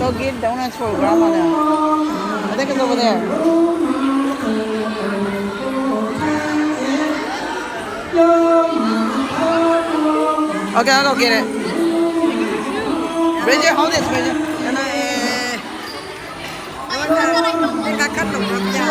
Go get donuts for grandma now. I think it's over there. Okay, I'll go get it. Bridget, hold this, Bridget. Cái này cái cá cắt lục lục nha.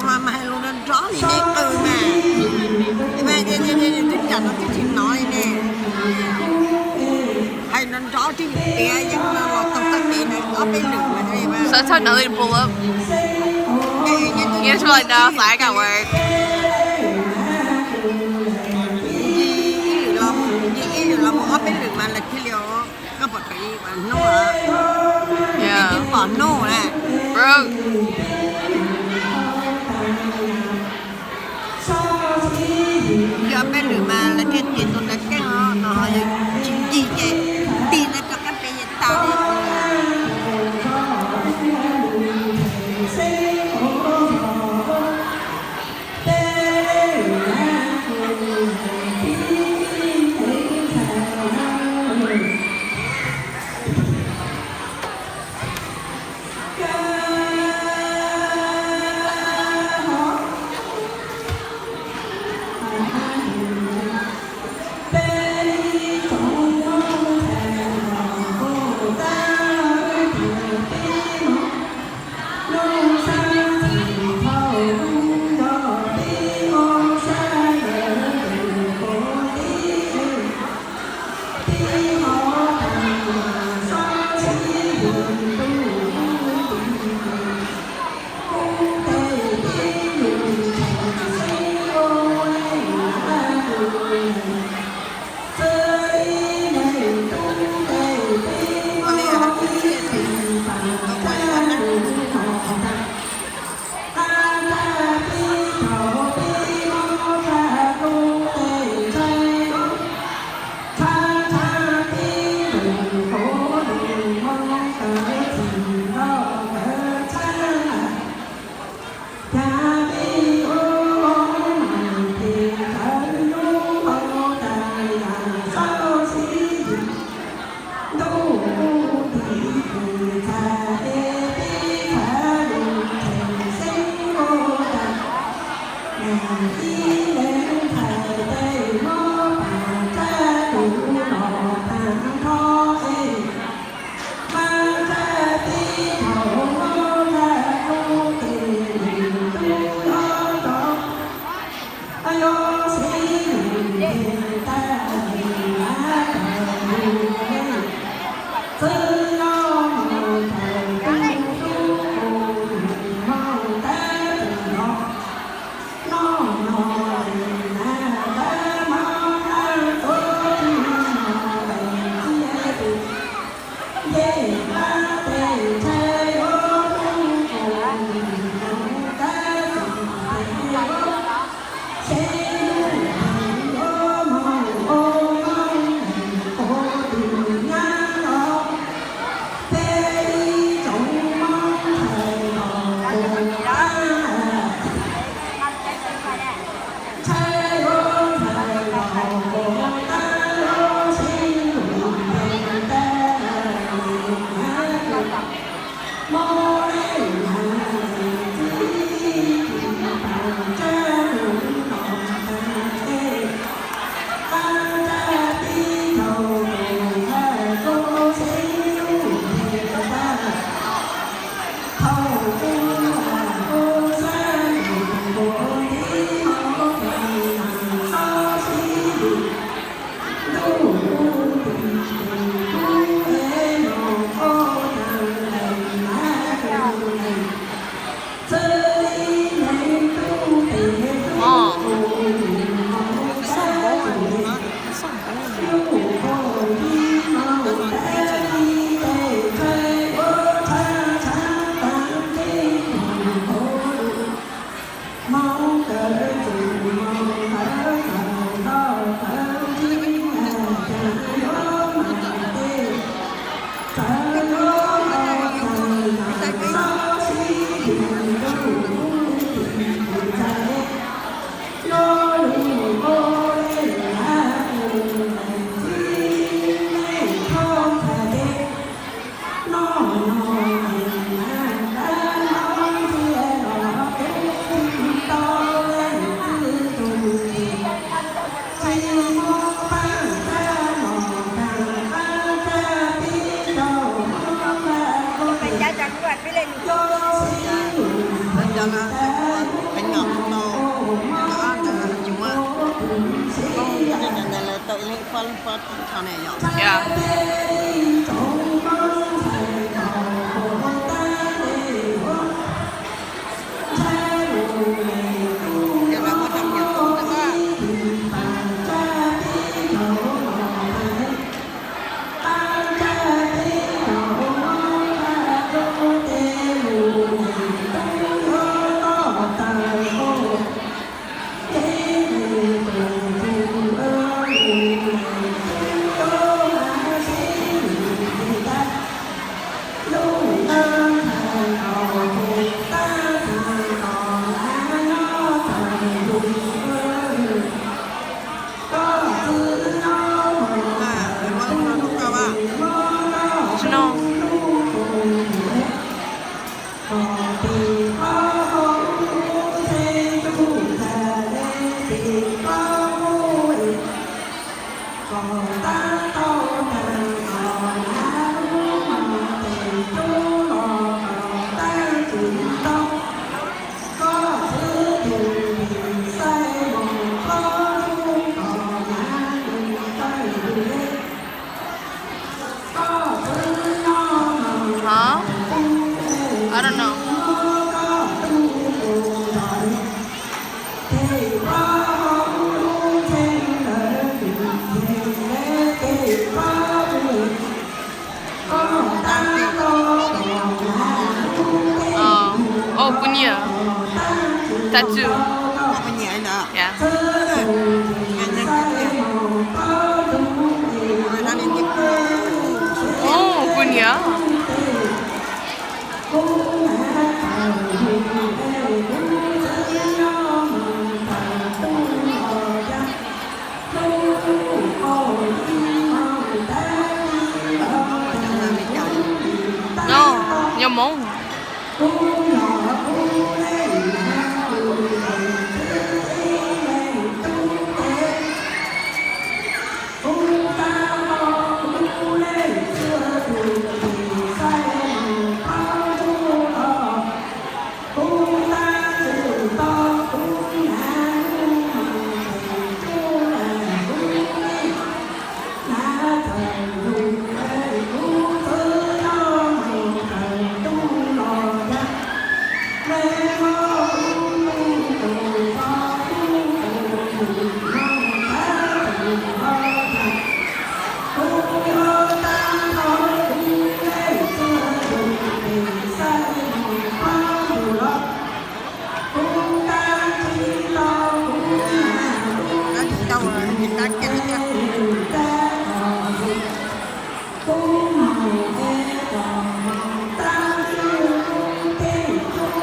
Mà hay luôn nên rõ thì nè từ nè đi chặt nó cái chuyện nói nè hay nên rõ chứ tía nhưng mà lọt tập tập đi này ở bên đường mà đây mà. So I told Nelly to pull up. You just were like, no, it's like, I got work. Ý là một ở bên đường mà là cái liệu có bật cái mà nô à. Yeah. Cái bỏ nô nè. Bro. Giờ bên đường mà là trên tiền tôi đặt cái nó chỉ gì vậy tiền nó cho cái bây giờ tao bớt sau này rồi. Yeah. Giờ là có trong nhà cũng có. Snow. Huh? I don't know. Oh, punya. Tattoo. Có bên nhẹ nữa. Yeah. Oh, punya. No, your mom.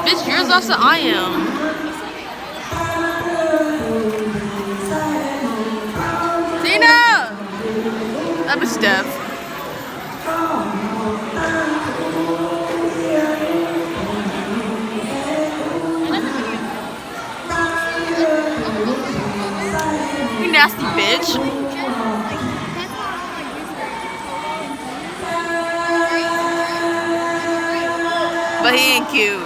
Bitch, yours also I am. Tina! That was Steph. You nasty bitch. But he ain't cute.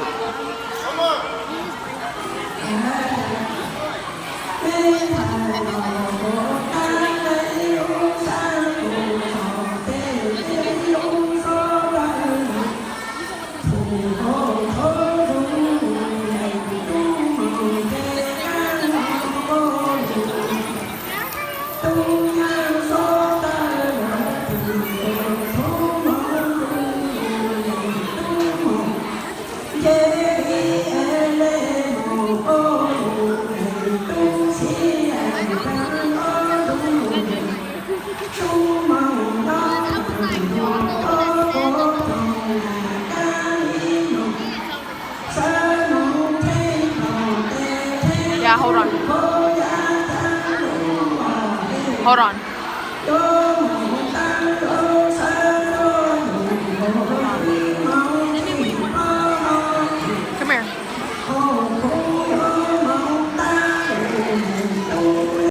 Yeah, hold on. Hold on.